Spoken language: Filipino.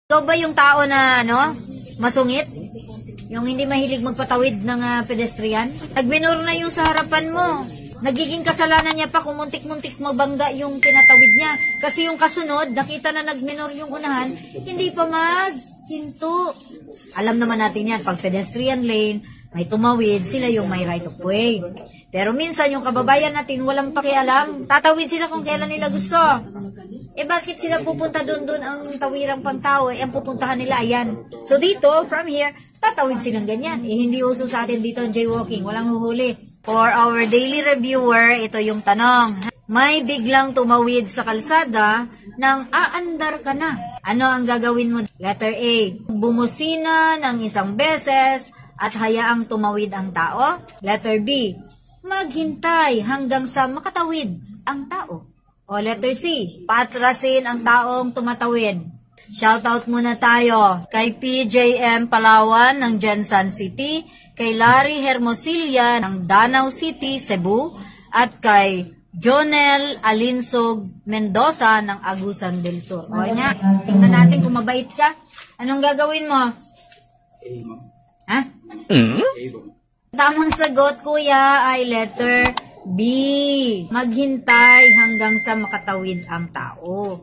Ikaw ba yung tao na, masungit? Yung hindi mahilig magpatawid ng pedestrian? Nagminor na yung sa harapan mo. Nagiging kasalanan niya pa kung muntik-muntik mabangga yung tinatawid niya. Kasi yung kasunod, nakita na nagminor yung unahan, hindi pa maghinto. Alam naman natin yan, pag pedestrian lane, may tumawid, sila yung may right of way. Pero minsan yung kababayan natin walang pakialam. Tatawid sila kung kailan nila gusto. Bakit sila pupunta doon ang tawirang pangtao? Ang pupuntahan nila, ayan. So dito, from here, tatawid silang ganyan. Hindi uso sa atin dito ang jaywalking. Walang huhuli. For our daily reviewer, ito yung tanong. May biglang tumawid sa kalsada nang aandar ka na. Ano ang gagawin mo? Letter A, bumusina ng isang beses at hayaang tumawid ang tao. Letter B, maghintay hanggang sa makatawid ang tao. O letter C, patrasin ang taong tumatawid. Shoutout muna tayo kay PJM Palawan ng Jensan City, kay Larry Hermosilla ng Danau City, Cebu, at kay Jonel Alinsog Mendoza ng Agusan del Sur. O nga, tingnan natin kung mabait ka. Anong gagawin mo? Ha? Tamang sagot, kuya, ay letter B. Maghintay hanggang sa makatawid ang tao.